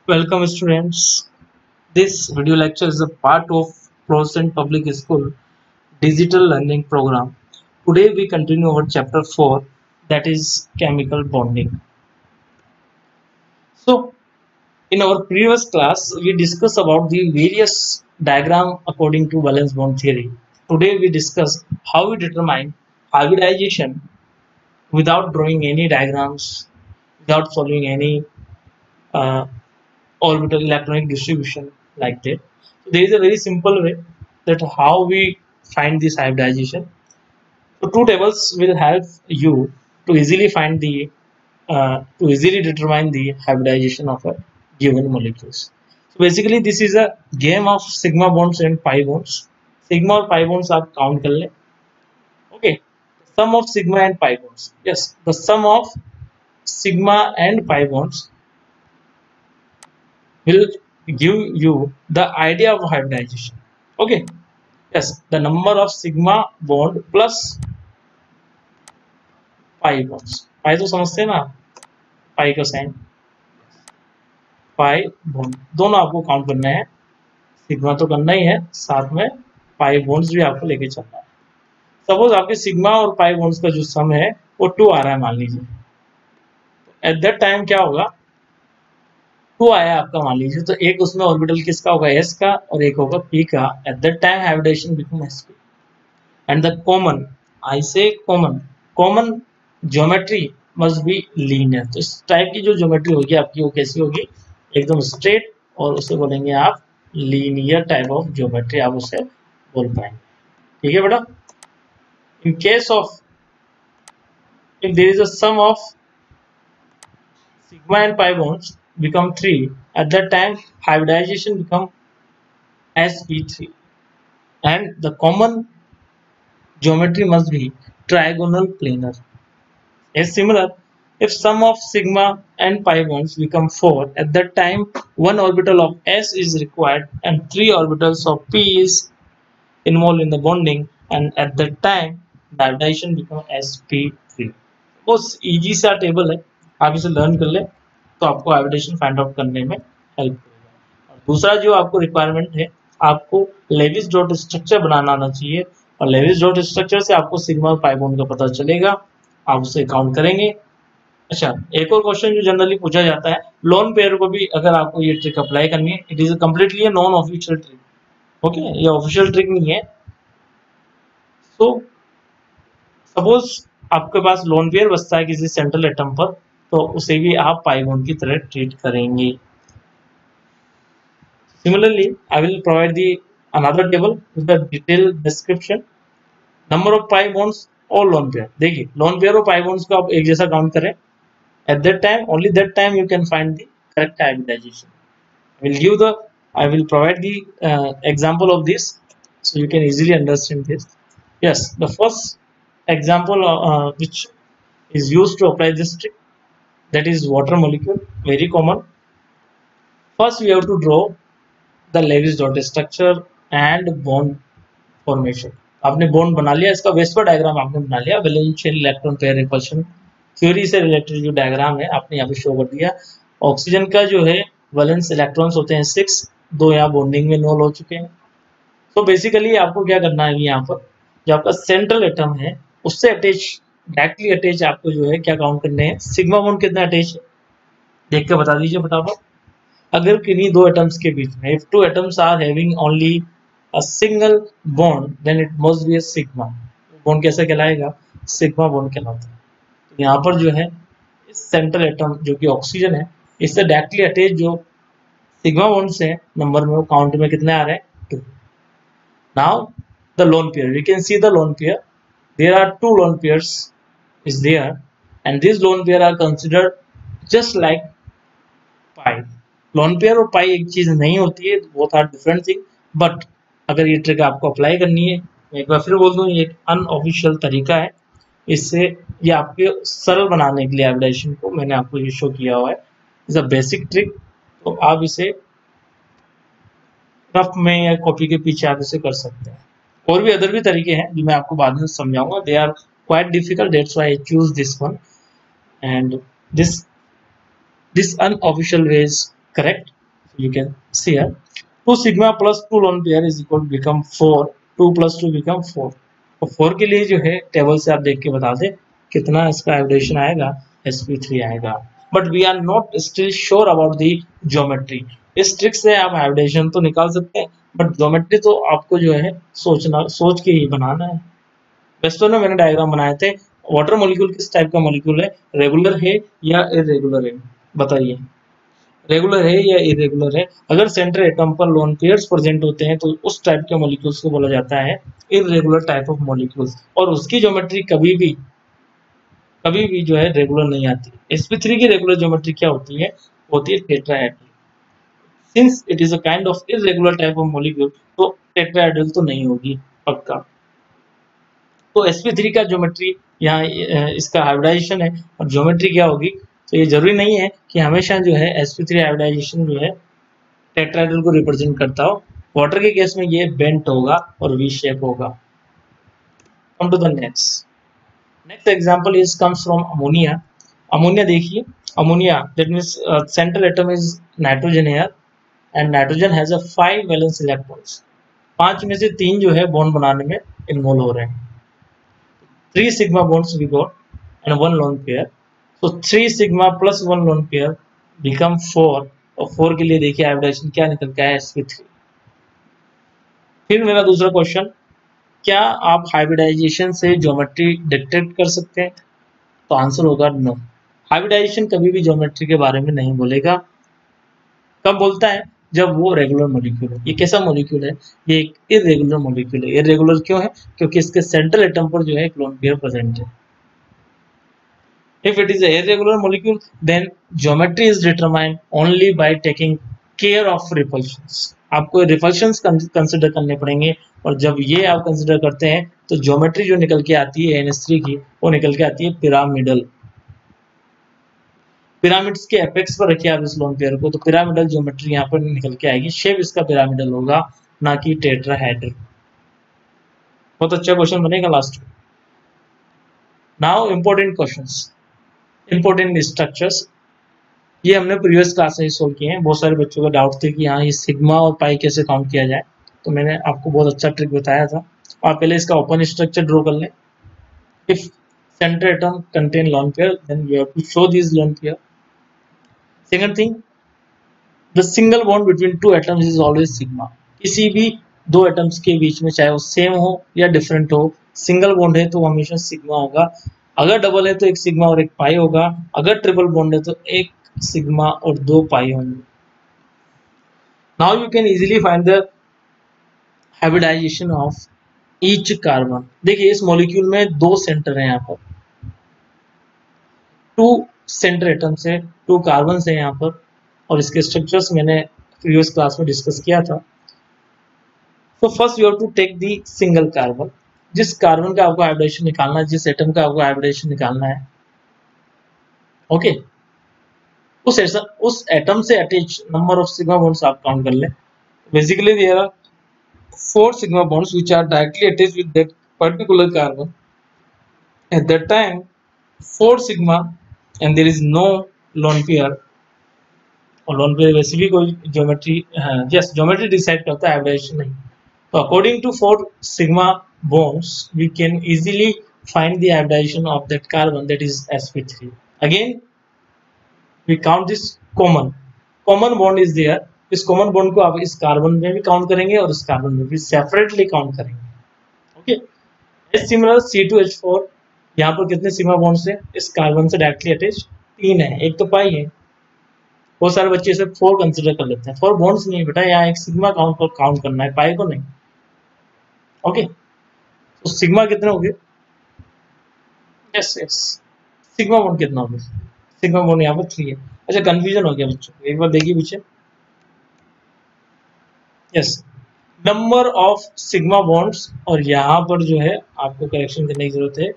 Welcome students. This video lecture is a part of Procent Public School Digital Learning Program. Today we continue our chapter 4, that is chemical bonding. So in our previous class we discussed about the various diagram according to valence bond theory. Today we discuss how we determine hybridization without drawing any diagrams, without solving any uh, orbital electronic distribution like that. So there is a very simple way that how we find this hybridization. So two tables will help you to easily find the to easily determine the hybridization of a given molecules. So basically this is a game of sigma bonds and pi bonds. Sigma और pi bonds आप count कर ले. Okay. Sum of sigma and pi bonds. Yes, the sum of sigma and pi bonds will give you the idea of hybridization. Okay. Yes, the number of sigma bond plus pi bonds. pi तो समझते हैं ना, पाई का sign, pi bond दोनों आपको count करना है. Sigma तो करना ही है, साथ में पाई बॉन्ड्स भी आपको लेके चलना है. सपोज आपके सिग्मा और पाई बॉन्ड्स का जो सम है वो 2 आ रहा है मान लीजिए. एट दैट टाइम क्या होगा, 2 आया आपका मान लीजिए, तो एक उसमें ऑर्बिटल किसका होगा, s का, और एक होगा p का. At that time hybridisation become sp and the common, I say common geometry must be linear. तो इस टाइप की जो ज्योमेट्री होगी आपकी वो कैसी होगी, एकदम स्ट्रेट, और उसे बोलेंगे आप लीनियर टाइप ऑफ ज्योमेट्री, आप उसे बोल पाएंगे. ठीक है बेटा. In case of if there is a sum of sigma and pi bonds become 3, at that time hybridization become sp3 and the common geometry must be trigonal planar. As similar, if sum of sigma and pi bonds become 4, at that time one orbital of s is required and 3 orbitals of p is involved in the bonding, and at that time the hybridization become sp3. बहुत easy सा table है, आप इसे learn कर ले तो आपको hybridisation find out करने में हेल्प करेगा. और दूसरा जो आपको रिक्वायरमेंट है, आपको लेविस डॉट स्ट्रक्चर बनाना आना चाहिए, और लेविस डॉट स्ट्रक्चर से आपको सिग्मा और पाई बॉन्ड का पता चलेगा, आप उसे काउंट करेंगे. अच्छा, एक और क्वेश्चन जो जनरली पूछा जाता है, लोन पेयर को भी अगर आपको ये ट्रिक अप्लाई करनी है, it is completely a non official trick. Okay, ये ऑफिशियल ट्रिक नहीं है. सो सपोज आपके पास लोन पेयर बचता है किसी सेंट्रल एटम पर, तो उसे भी आप पाई बॉन्ड की तरह ट्रीट करेंगे. Similarly I will provide the another table with the detail description, number of pi bonds और लोन पेयर. देखिए, लोन पेयर और पाई बॉन्ड्स को आप एक जैसा काउंट करें, at that time only that time you can find the correct hybridization. I will provide the example of this so you can easily understand this. Yes, the first example which is used to apply this trick, that is water molecule, very common. First we have to draw the Lewis dot structure and bond formation. आपने bond बना लिया, इसका VSEPR diagram आपने बना लिया, वैलेंशियल electron pair repulsion theory से related जो diagram है आपने यहाँ पे शो कर दिया. ऑक्सीजन का जो है वैलेंस इलेक्ट्रॉन्स होते हैं 6, 2 यहाँ बॉन्डिंग में इन्वॉल्व हो चुके हैं. तो बेसिकली आपको क्या करना है, यहाँ पर जो आपका सेंट्रल एटम है उससे अटैच, डायरेक्टली अटैच आपको जो है क्या काउंट करने हैं, सिग्मा बॉन्ड कितना अटैच है देख के बता दीजिए फटाफट. अगर किन्हीं दो एटम्स के बीच में, if two atoms are having only a single bond, then it must be a sigma bond. कैसा कहलाएगा, सिग्मा बॉन्ड कहलाता है. तो यहाँ पर जो है इस सेंट्रल एटम जो कि ऑक्सीजन है, इससे डायरेक्टली अटैच जो सिग्मा बॉन्ड से नंबर में वो काउंट में कितने आ रहे हैं, 2. Now the lone pair, we can see the lone pair. There are 2 lone pairs is there, and these lone pair are considered just like pi. lone pair और pi एक चीज नहीं होती है, both are different thing. But अगर ये trick आपको apply करनी है, मैं एक बार फिर बोल दूं, ये एक अनऑफिशियल तरीका है. इससे ये आपके सरल बनाने के लिए हाइब्रिडेशन को मैंने आपको ये शो किया हुआ है. इज अ बेसिक ट्रिक, तो आप इसे रफ में या कॉपी के पीछे आप इसे कर सकते हैं. और भी अदर भी तरीके हैं जो मैं आपको बाद में समझाऊंगा. They are quite difficult, that's why I choose this one, and this unofficial way is correct. You can see here 2 sigma plus 2 lone pair is equal to become 4, 2 plus 2 become 4। तो 4 के लिए जो है टेबल से आप देख के बता दे कितना इसका हाइब्रिडेशन आएगा, sp3 आएगा। But we are not still sure about the geometry. इस ट्रिक से आप हाइब्रिडेशन तो निकाल सकते हैं, बट ज्योमेट्री तो आपको जो है सोच के ही बनाना है। वेस्टर्न में मैंने डायग्राम बनाए थे। वाटर मॉलिक्यूल किस टाइप का मॉलिक्यूल है, रेगुलर है या इरेगुलर है, बताइए। रेगुलर है या इरेगुलर है। अगर सेंटर एटम पर लोन पेयर्स प्रेजेंट होते हैं तो उस टाइप के मॉलिक्यूल्स को बोला जाता है इरेगुलर टाइप ऑफ मॉलिक्यूल्स, और उसकी ज्योमेट्री कभी भी जो है रेगुलर नहीं आती। sp3 की रेगुलर ज्योमेट्री क्या होती है, होती है tetrahedral. Since it is a kind of irregular type of molecule, तो टेट्राहेड्रल तो नहीं होगी पक्का। तो sp3 का ज्योमेट्री यहाँ इसका हाइब्रिडाइजेशन है, और ज्योमेट्री क्या होगी, तो ये जरूरी नहीं है कि हमेशा जो है sp3 हाइब्रिडाइजेशन जो है टेट्राहेड्रल को रिप्रेजेंट करता हो। वाटर के केस में ये बेंट होगा और वी शेप होगा। Come to the next example is comes from ammonia. Ammonia देखिए, ammonia that means central atom is nitrogen here, and nitrogen has a 5 valence electrons. 5 में से 3 जो है बॉन्ड बनाने में इन्वॉल्व हो रहे हैं। 3 sigma bonds we got and 1 lone pair. So 3 sigma plus 1 lone pair become 4, और 4 के लिए देखिए हाइब्रिडेशन क्या निकल के आया, sp3। फिर मेरा दूसरा क्वेश्चन, क्या आप हाइब्रिडाइजेशन से ज्योमेट्री डिटेक्ट कर सकते हैं, तो आंसर होगा नो। हाइब्रिडाइजेशन कभी भी ज्योमेट्री के बारे में नहीं बोलेगा। कब बोलता है, जब वो रेगुलर मॉलिक्यूल है। ये कैसा मॉलिक्यूल है, ये एक इरेगुलर मॉलिक्यूल है। इरेगुलर क्यों है, क्योंकि इसके सेंट्रल एटम पर जो है एक लोन पेयर प्रेजेंट है। If it is a irregular molecule, then geometry is determined only by taking care of repulsions. आपको रिपल्शंस कंसिडर करने पड़ेंगे, और जब ये आप कंसिडर करते हैं तो ज्योमेट्री जो निकल के आती है NH3 की, वो निकल के आती है पिरामिडल। पिरामिड्स के एपेक्स पर रखिए आप इस लोन पेयर को, तो पिरामिडल ज्योमेट्री यहाँ पर निकल के आएगी। शेप इसका पिरामिडल होगा, ना कि टेट्राहेड्रल। बहुत अच्छा क्वेश्चन बनेगा लास्ट में। Now important questions, important structures, ये हमने प्रीवियस क्लास में सोल्व किए हैं। बहुत सारे बच्चों का डाउट थे कि यहाँ ये सिग्मा और पाई कैसे काउंट किया जाए, तो मैंने आपको बहुत अच्छा ट्रिक बताया था। आप पहले इसका ओपन स्ट्रक्चर ड्रॉ कर लें। If center atom contain lone pair, then we have to show this lone pair. Second thing, the single bond between two atoms is always sigma. किसी भी दो एटम्स के बीच में, चाहे वो सेम हो या डिफरेंट हो, सिंगल बॉन्ड है तो हमेशा सिग्मा होगा। अगर डबल है तो एक सिग्मा और एक पाई होगा। अगर ट्रिपल बॉन्ड है तो एक सिग्मा और 2 पाई होंगे। Now you can easily find the hybridization of each carbon. देखिए इस मॉलिक्यूल में 2 सेंटर हैं, यहाँ पर 2 सेंटर एटम्स है, 2 कार्बन है यहाँ पर, और इसके स्ट्रक्चर्स मैंने प्रीवियस क्लास में डिस्कस किया था। तो first you have to take the single carbon. जिस कार्बन का आपको हाइब्रिडेशन निकालना है, जिस एटम का आपको हाइब्रिडेशन निकालना है, ओके, उस एटम से attach number of sigma bonds आप काउंट कर लें। Basically there are 4 sigma bonds which are directly attached with that particular carbon. At that time 4 sigma and there is no lone pair, और lone pair वैसे भी कोई geometry, yes geometry decide करता है, hybridisation नहीं। तो according to 4 sigma bonds we can easily find the hybridization of that carbon, that is sp3. Again we count this common bond is there। इस common bond को आप इस carbon में भी काउंट करेंगे और इस कार्बन में भी सेपरेटली काउंट करेंगे। ओके, सिमिलर C2H4, यहाँ पर कितने सिग्मा बॉन्ड्स हैं, इस कार्बन से डायरेक्टली अटैच 3 है, एक तो पाई है। बहुत सारे बच्चे इसे 4 कंसिडर कर लेते हैं। 4 बॉन्ड्स नहीं बेटा, यहाँ एक सिग्मा काउंट करना है, पाई को नहीं। ओके, तो सिग्मा कितने हो गए, यस सिग्मा बॉन्ड कितना हो गया, सिग्मा बॉन्ड यहाँ पर 3 है। अच्छा कंफ्यूजन हो गया बच्चों को, एक बार देखिए पीछे, yes number of sigma bonds, और यहाँ पर जो है आपको करेक्शन करने की जरूरत है।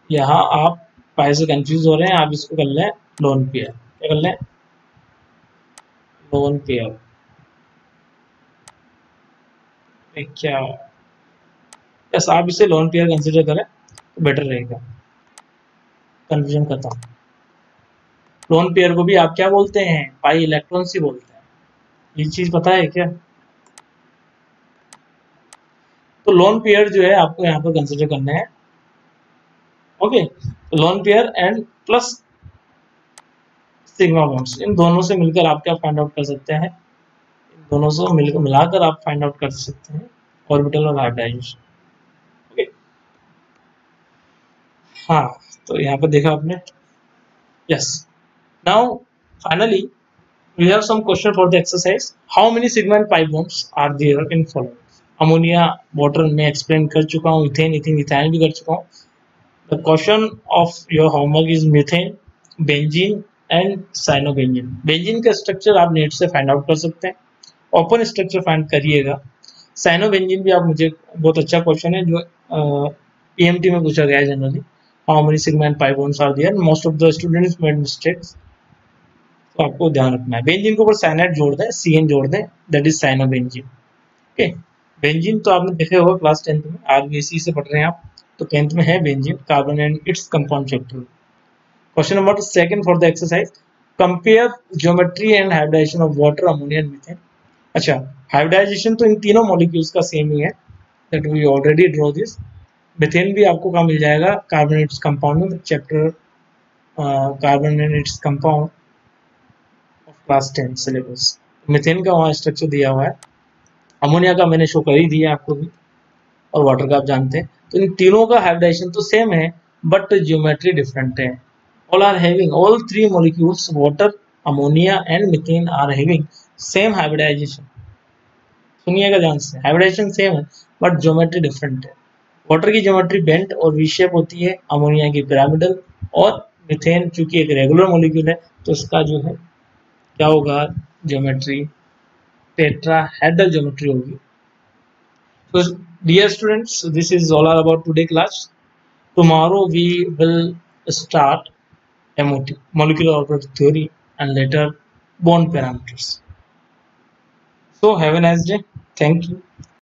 यहाँ आप पाई से कंफ्यूज हो रहे हैं, आप इसको कर लें लोन पेयर। क्या कर लें, लोन पेयर। क्या, यस आप इसे लोन पेयर कंसिडर करें तो बेटर रहेगा। कंफ्यूजन खत्म। लोन पेयर को भी आप क्या बोलते हैं, पाई इलेक्ट्रॉन्स ही बोलते हैं। ये चीज पता है क्या? तो लोन पेयर जो है आपको यहाँ पर कंसिडर करना है। Okay, lone pair and plus sigma bonds, इन दोनों से मिलकर आप क्या फाइंड आउट कर सकते हैं? इन दोनों से मिलाकर आप फाइंड आउट कर सकते हैं ऑर्बिटल और हाइब्रिडाइजेशन। ओके, हाँ, तो यहाँ पर देखा आपने। Yes, now finally we have some question for the exercise. How many sigma and pi bonds are there in following? Ammonia water में एक्सप्लेन कर चुका हूँ, इथेन इथेन इथाइन भी कर चुका हूँ। The question of your homework is methane, benzene and cyanobenzene. Benzene का structure आप नेट से फाइंड आउट कर सकते हैं, ओपन स्ट्रक्चर फाइंड करिएगा। साइनोबेंजीन भी आप मुझे बहुत अच्छा क्वेश्चन है जो पीएमटी में पूछा गया है generally. How many sigma and pi bonds are there? Most of the students made mistakes, तो आपको ध्यान रखना है। बेंजीन के ऊपर साइनाइड जोड़ दें, CN जोड़ दें, that is cyanobenzene. Okay, benzene तो आपने देखे होगा क्लास 10th में, RBSc से पढ़ रहे हैं आप, तो 10th में है benzene, carbon and its compound chapter. Question number 2 for the exercise, compare geometry and hybridization of water, ammonia and methane. अच्छा, हाइब्रिडाइजेशन तो इन तीनों मॉलिक्यूल्स का सेम ही है, that we already draw this. Methane भी आपको कहाँ मिल जाएगा? कार्बन एंड इट्स कंपाउंड में, chapter carbon and its compound class 10 syllabus. Methane का वहाँ स्ट्रक्चर दिया हुआ है, अमोनिया का मैंने शो कर ही दिया आपको भी, और वाटर का आप जानते हैं। तो इन तीनों का हाइब्रिडाइजेशन तो सेम है, बट ज्योमेट्री डिफरेंट है। All are having, all three molecules water, ammonia and methane are having same hybridization. सुनिएगा ध्यान से, हाइब्रिडाइजेशन सेम है बट ज्योमेट्री डिफरेंट है। वाटर की ज्योमेट्री बेंट और वी शेप होती है, अमोनिया की पिरामिडल, और मीथेन चूंकि एक रेगुलर मॉलिक्यूल है तो इसका जो है क्या होगा? ज्योमेट्री टेट्राहेड्रल ज्योमेट्री होगी। So dear students, this is all about today class. Tomorrow we will start MOT, molecular orbital theory, and later bond parameters. So have a nice day. Thank you.